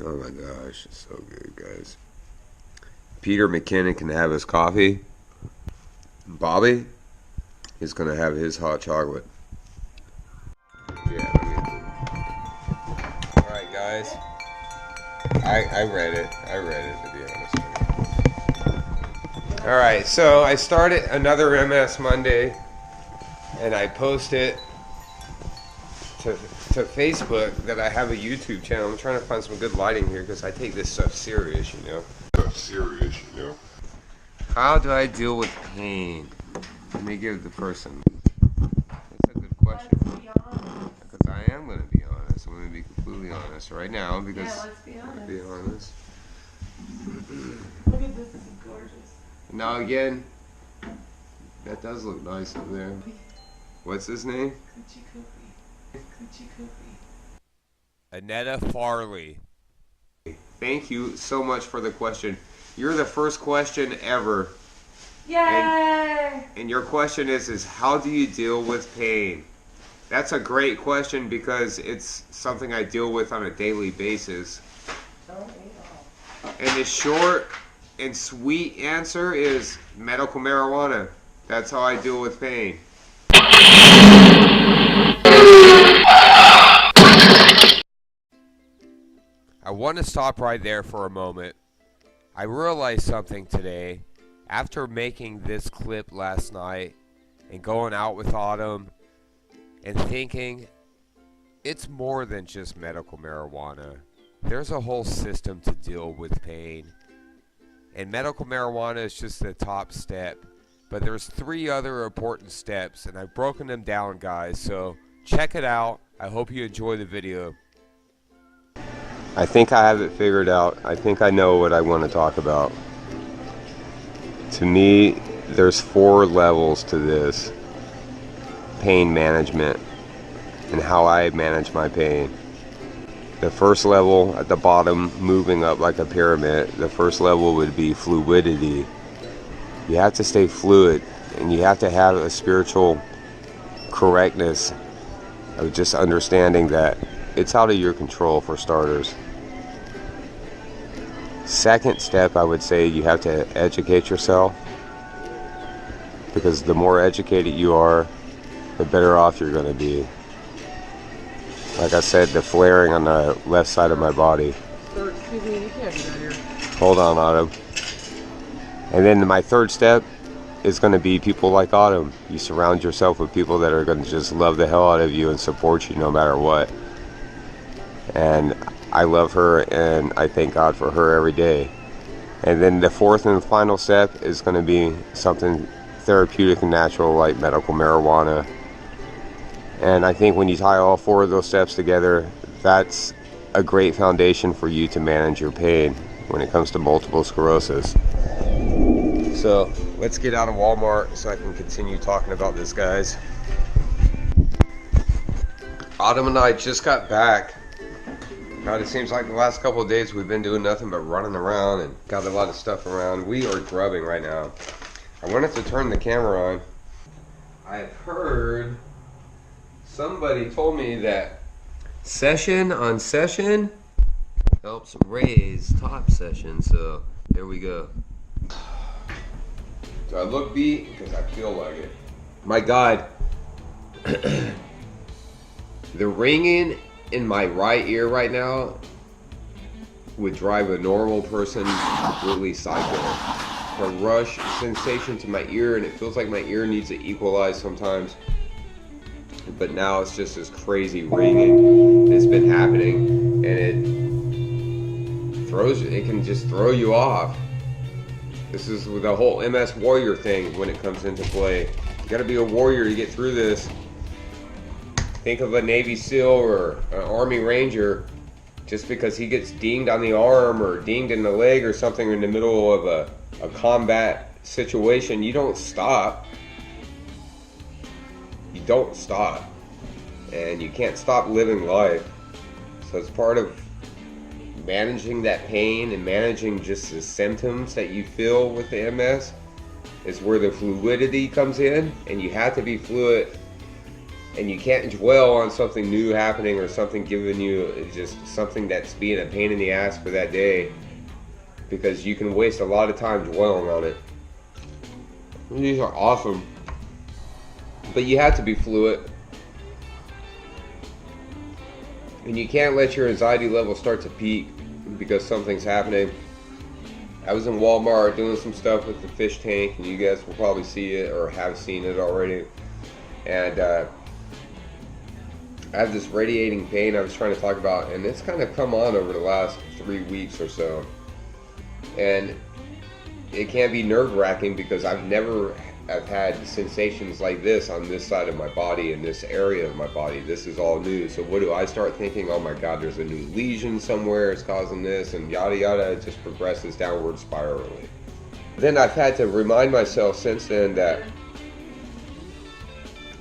Oh my gosh, it's so good, guys. Peter McKinnon can have his coffee. Bobby is going to have his hot chocolate. Yeah, alright, guys. I read it. To be honest with you. Alright, so I started another MS Monday, and I posted to Facebook that I have a YouTube channel. I'm trying to find some good lighting here because I take this stuff serious, you know. How do I deal with pain? Let me give the person. That's a good question. Because I am going to be honest. I'm going to be completely honest right now because. Yeah, let's be honest. Be honest. Look at this. This is gorgeous. Now again, that does look nice up there. What's his name? Annrtta Farley. Thank you so much for the question. You're the first question ever. Yay! And your question is how do you deal with pain? That's a great question because it's something I deal with on a daily basis. And the short and sweet answer is medical marijuana. That's how I deal with pain. I want to stop right there for a moment. I realized something today after making this clip last night and going out with Autumn and thinking it's more than just medical marijuana. There's a whole system to deal with pain. And medical marijuana is just the top step. But there's 3 other important steps and I've broken them down, guys. So check it out. I hope you enjoy the video. I think I have it figured out. I think I know what I want to talk about. To me, there's 4 levels to this pain management and how I manage my pain. The first level at the bottom, moving up like a pyramid, the first level would be fluidity. You have to stay fluid and you have to have a spiritual correctness of just understanding that it's out of your control for starters. Second step, I would say you have to educate yourself, because the more educated you are, the better off you're going to be. Like I said, the flaring on the left side of my body. Sir, excuse me, you can't do that here. Hold on, Autumn. And then my third step is going to be people like Autumn. You surround yourself with people that are going to just love the hell out of you and support you no matter what. And I love her and I thank God for her every day. And then the fourth and final step is going to be something therapeutic and natural like medical marijuana. And I think when you tie all 4 of those steps together, that's a great foundation for you to manage your pain when it comes to multiple sclerosis. So let's get out of Walmart so I can continue talking about this, guys. Autumn and I just got back. God, it seems like the last couple of days we've been doing nothing but running around and got a lot of stuff around. We are grubbing right now. I wanted to turn the camera on. I've heard somebody told me that session on session helps raise top session, so there we go. Do I look beat? Because I feel like it. My God. The ringing in my right ear right now would drive a normal person really psycho. A rush sensation to my ear, and it feels like my ear needs to equalize sometimes. But now it's just this crazy ringing that's been happening, and it can just throw you off. This is the whole MS warrior thing when it comes into play. You gotta be a warrior to get through this. Think of a Navy SEAL or an Army Ranger. Just because he gets dinged on the arm or dinged in the leg or something in the middle of a combat situation, you don't stop. You don't stop. And you can't stop living life. So it's part of managing that pain and managing just the symptoms that you feel with the MS is where the fluidity comes in, and you have to be fluid And you can't dwell on something new happening or something giving you just something that's being a pain in the ass for that day, because you can waste a lot of time dwelling on it. These are awesome, but you have to be fluid, and you can't let your anxiety level start to peak because something's happening. I was in Walmart doing some stuff with the fish tank, and you guys will probably see it or have seen it already. And I have this radiating pain I was trying to talk about, and it's kind of come on over the last 3 weeks or so. And it can be nerve-wracking because I've had sensations like this on this side of my body, in this area of my body. This is all new. So what do I start thinking? Oh my God, there's a new lesion somewhere, it's causing this, and yada yada. It just progresses downward spirally. Then I've had to remind myself since then that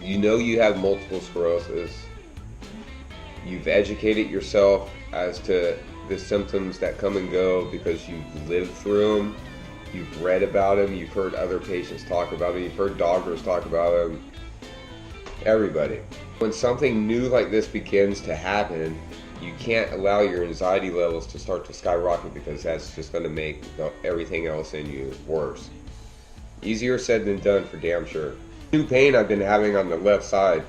you have multiple sclerosis. You've educated yourself as to the symptoms that come and go because you've lived through them. You've read about them. You've heard other patients talk about them. You've heard doctors talk about them. Everybody. When something new like this begins to happen, you can't allow your anxiety levels to start to skyrocket, because that's just going to make everything else in you worse. Easier said than done, for damn sure. New pain I've been having on the left side.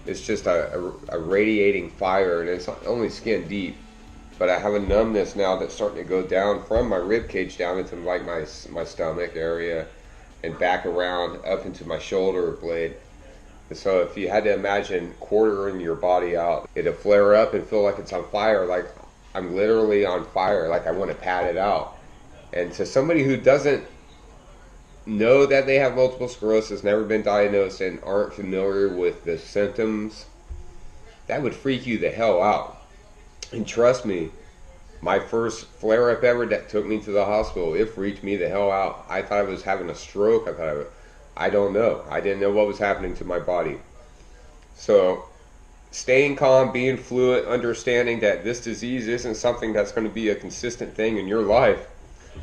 It's just a radiating fire, and it's only skin deep. But I have a numbness now that's starting to go down from my rib cage down into like my stomach area and back around up into my shoulder blade. And so if you had to imagine quartering your body out, it'll flare up and feel like it's on fire, like I'm literally on fire, like I want to pat it out. And to somebody who doesn't know that they have multiple sclerosis, never been diagnosed, and aren't familiar with the symptoms, that would freak you the hell out. And trust me, my first flare-up ever that took me to the hospital, it freaked me the hell out. I thought I was having a stroke. I don't know. I didn't know what was happening to my body. So staying calm, being fluid, understanding that this disease isn't something that's going to be a consistent thing in your life.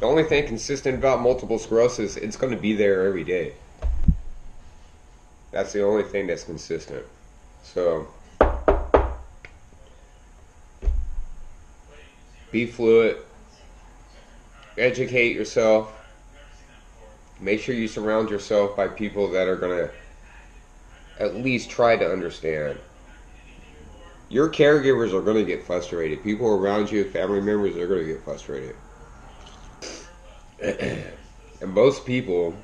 The only thing consistent about multiple sclerosis, it's going to be there every day. That's the only thing that's consistent. So be fluid, educate yourself, make sure you surround yourself by people that are going to at least try to understand. Your caregivers are going to get frustrated. People around you, family members, are going to get frustrated. And most people,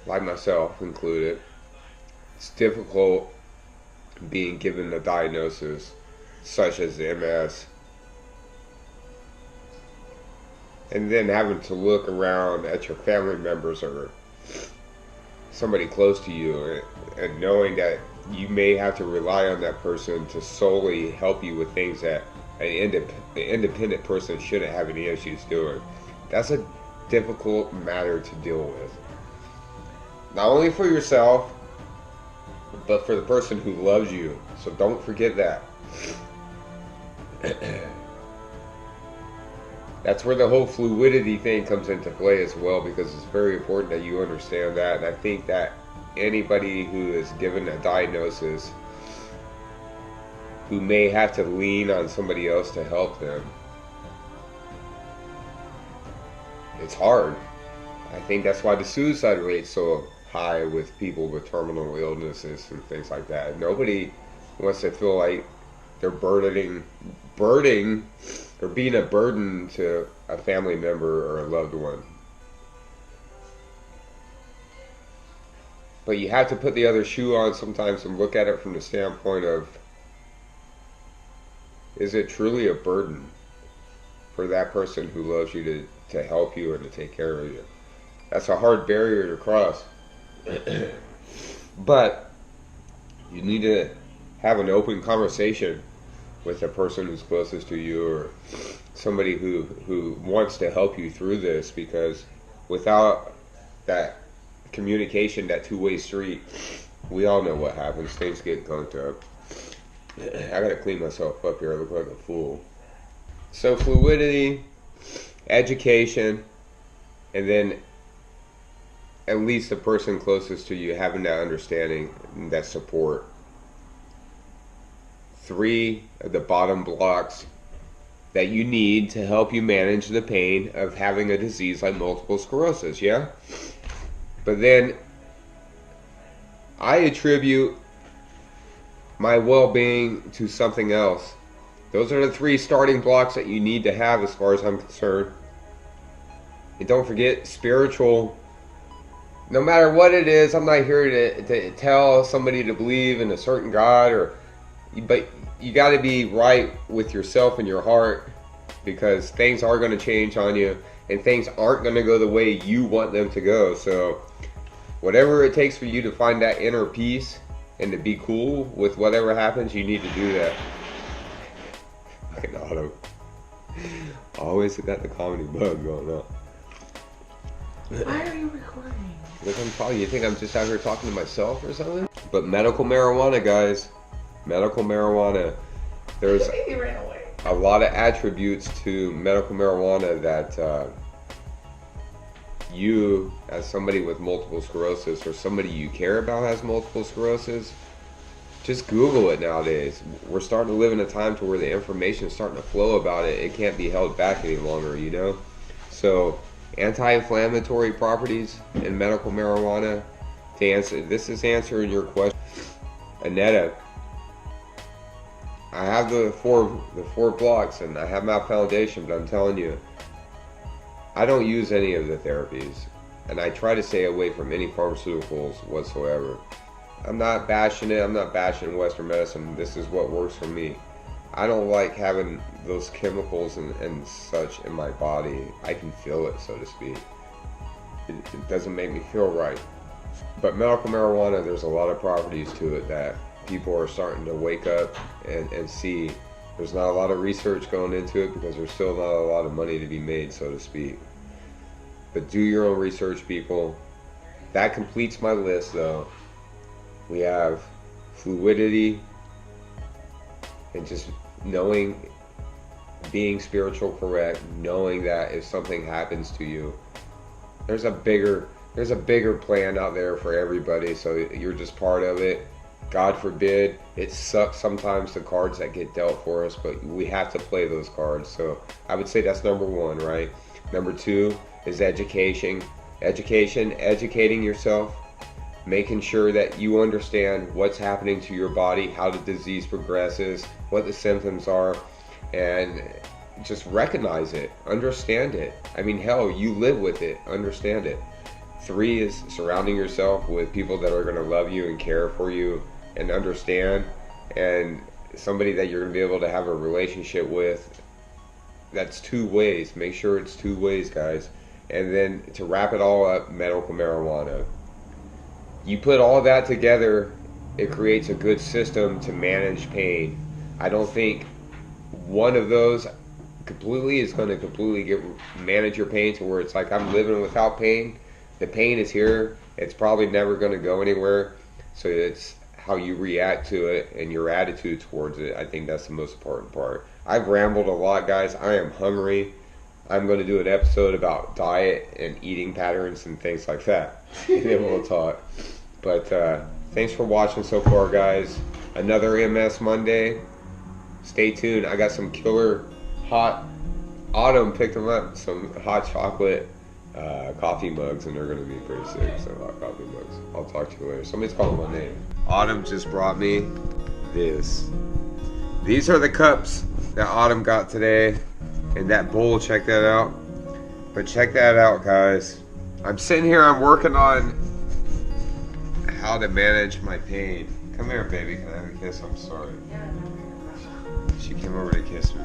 like myself included, it's difficult being given a diagnosis such as MS, and then having to look around at your family members or somebody close to you, and knowing that you may have to rely on that person to solely help you with things that an independent person shouldn't have any issues doing. That's a difficult matter to deal with. Not only for yourself, but for the person who loves you. So don't forget that. That's where the whole fluidity thing comes into play as well, because it's very important that you understand that. And I think that anybody who is given a diagnosis who may have to lean on somebody else to help them, it's hard. I think that's why the suicide rate's so high with people with terminal illnesses and things like that. Nobody wants to feel like they're burdening or being a burden to a family member or a loved one. But you have to put the other shoe on sometimes and look at it from the standpoint of, is it truly a burden for that person who loves you to help you and to take care of you? That's a hard barrier to cross. But you need to have an open conversation with a person who's closest to you, or somebody who wants to help you through this, because without that communication, that two-way street, we all know what happens. Things get gunked up. I gotta clean myself up here. I look like a fool. So fluidity, education, and then at least the person closest to you having that understanding and that support. 3 of the bottom blocks that you need to help you manage the pain of having a disease like multiple sclerosis, yeah? But then I attribute my well-being to something else. Those are the 3 starting blocks that you need to have as far as I'm concerned. And don't forget, spiritual, no matter what it is, I'm not here to tell somebody to believe in a certain God, but you got to be right with yourself and your heart, because things are going to change on you and things aren't going to go the way you want them to go. So whatever it takes for you to find that inner peace and to be cool with whatever happens, you need to do that. Fucking Autumn. Always got the comedy bug going on. Why are you recording? Because I'm talking, you think I'm just out here talking to myself or something? But medical marijuana, guys. Medical marijuana. There's He ran away. a lot of attributes to medical marijuana that you, as somebody with multiple sclerosis, or somebody you care about has multiple sclerosis, just Google it nowadays. We're starting to live in a time to where the information is starting to flow about it. It can't be held back any longer, you know? So, anti-inflammatory properties in medical marijuana. To answer, this is answering your question. Annrtta, I have the four blocks and I have my foundation, but I'm telling you, I don't use any of the therapies, and I try to stay away from any pharmaceuticals whatsoever. I'm not bashing it. I'm not bashing Western medicine. This is what works for me. I don't like having those chemicals and such in my body. I can feel it, so to speak. It doesn't make me feel right. But medical marijuana, there's a lot of properties to it that people are starting to wake up and see. There's not a lot of research going into it because there's still not a lot of money to be made, so to speak. But do your own research, people. That completes my list, though. We have fluidity and just knowing, being spiritual correct, knowing that if something happens to you, there's a bigger plan out there for everybody, so you're just part of it. God forbid, it sucks sometimes, the cards that get dealt for us, but we have to play those cards. So I would say that's number 1, right? Number 2 is education, educating yourself, making sure that you understand what's happening to your body, how the disease progresses, what the symptoms are, and just recognize it, understand it. I mean, hell, you live with it, understand it. 3 is surrounding yourself with people that are going to love you and care for you and understand, and somebody that you're going to be able to have a relationship with. That's 2 ways. Make sure it's 2 ways, guys. And then to wrap it all up, medical marijuana. You put all that together, it creates a good system to manage pain. I don't think one of those completely is going to completely manage your pain to where it's like I'm living without pain. The pain is here. It's probably never going to go anywhere. So it's how you react to it and your attitude towards it. I think that's the most important part. I've rambled a lot, guys. I am hungry. I'm going to do an episode about diet and eating patterns and things like that. And then we'll talk. But thanks for watching so far, guys. Another MS Monday. Stay tuned. I got some killer hot, Autumn picked them up, some hot chocolate coffee mugs, and they're going to be pretty sick. So hot coffee mugs. I'll talk to you later. Somebody's calling my name. Autumn just brought me this. These are the cups that Autumn got today. And that bowl, check that out. But check that out, guys. I'm sitting here, I'm working on how to manage my pain. Come here, baby. Can I have a kiss? I'm sorry. She came over to kiss me.